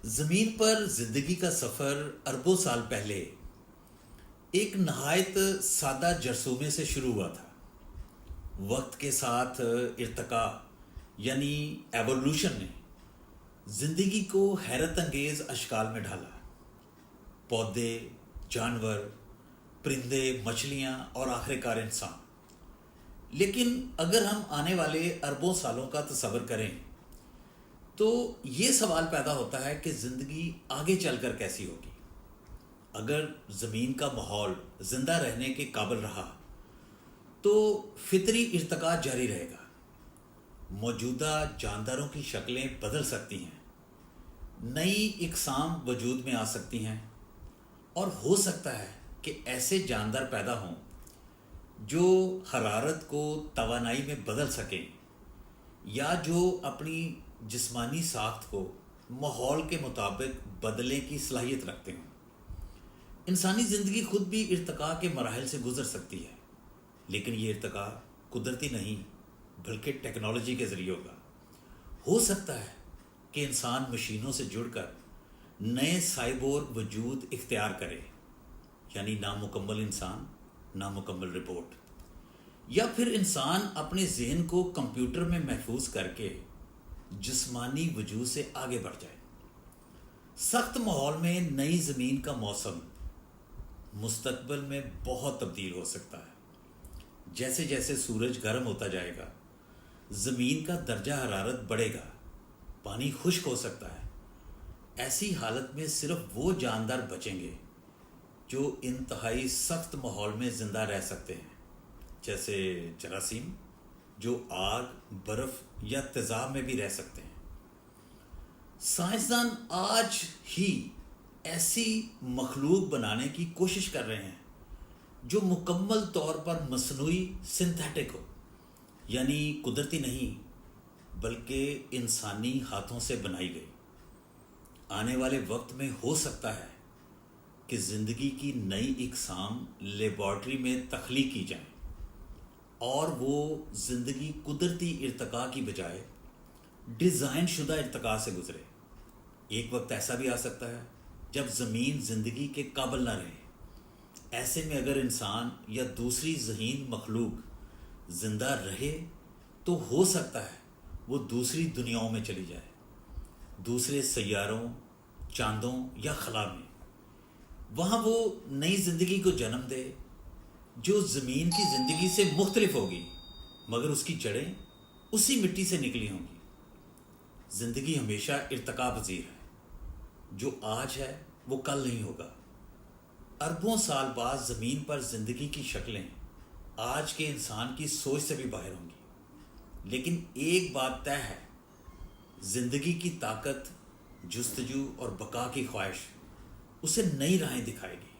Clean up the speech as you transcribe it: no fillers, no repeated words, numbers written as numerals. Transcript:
زمین پر زندگی کا سفر اربوں سال پہلے ایک نہایت سادہ جرثومے سے شروع ہوا تھا۔ وقت کے ساتھ ارتقاء یعنی ایوولوشن نے زندگی کو حیرت انگیز اشکال میں ڈھالا۔ پودے، جانور، پرندے، مچھلیاں اور آخر کار انسان۔ لیکن اگر ہم آنے والے اربوں سالوں کا تصور کریں تو یہ سوال پیدا ہوتا ہے کہ زندگی آگے چل کر کیسی ہوگی۔ اگر زمین کا ماحول زندہ رہنے کے قابل رہا تو فطری ارتقاء جاری رہے گا، موجودہ جانداروں کی شکلیں بدل سکتی ہیں، نئی اقسام وجود میں آ سکتی ہیں، اور ہو سکتا ہے کہ ایسے جاندار پیدا ہوں جو حرارت کو توانائی میں بدل سکیں یا جو اپنی جسمانی ساخت کو ماحول کے مطابق بدلنے کی صلاحیت رکھتے ہوں۔ انسانی زندگی خود بھی ارتقاء کے مراحل سے گزر سکتی ہے، لیکن یہ ارتقاء قدرتی نہیں بلکہ ٹیکنالوجی کے ذریعے ہوگا۔ ہو سکتا ہے کہ انسان مشینوں سے جڑ کر نئے سائبور وجود اختیار کرے، یعنی نامکمل انسان، نامکمل رپورٹ، یا پھر انسان اپنے ذہن کو کمپیوٹر میں محفوظ کر کے جسمانی وجود سے آگے بڑھ جائے۔ سخت ماحول میں نئی زمین کا موسم مستقبل میں بہت تبدیل ہو سکتا ہے۔ جیسے جیسے سورج گرم ہوتا جائے گا، زمین کا درجہ حرارت بڑھے گا، پانی خشک ہو سکتا ہے۔ ایسی حالت میں صرف وہ جاندار بچیں گے جو انتہائی سخت ماحول میں زندہ رہ سکتے ہیں، جیسے جراثیم جو آگ، برف یا تیزاب میں بھی رہ سکتے ہیں۔ سائنسدان آج ہی ایسی مخلوق بنانے کی کوشش کر رہے ہیں جو مکمل طور پر مصنوعی سنتھیٹک ہو، یعنی قدرتی نہیں بلکہ انسانی ہاتھوں سے بنائی گئی۔ آنے والے وقت میں ہو سکتا ہے کہ زندگی کی نئی اقسام لیبارٹری میں تخلیق کی جائیں اور وہ زندگی قدرتی ارتقاء کی بجائے ڈیزائن شدہ ارتقاء سے گزرے۔ ایک وقت ایسا بھی آ سکتا ہے جب زمین زندگی کے قابل نہ رہے۔ ایسے میں اگر انسان یا دوسری ذہین مخلوق زندہ رہے تو ہو سکتا ہے وہ دوسری دنیاؤں میں چلی جائے، دوسرے سیاروں، چاندوں یا خلا میں۔ وہاں وہ نئی زندگی کو جنم دے جو زمین کی زندگی سے مختلف ہوگی، مگر اس کی جڑیں اسی مٹی سے نکلی ہوں گی۔ زندگی ہمیشہ ارتقاء پذیر ہے، جو آج ہے وہ کل نہیں ہوگا۔ اربوں سال بعد زمین پر زندگی کی شکلیں آج کے انسان کی سوچ سے بھی باہر ہوں گی، لیکن ایک بات طے ہے، زندگی کی طاقت، جستجو اور بقا کی خواہش اسے نئی راہیں دکھائے گی۔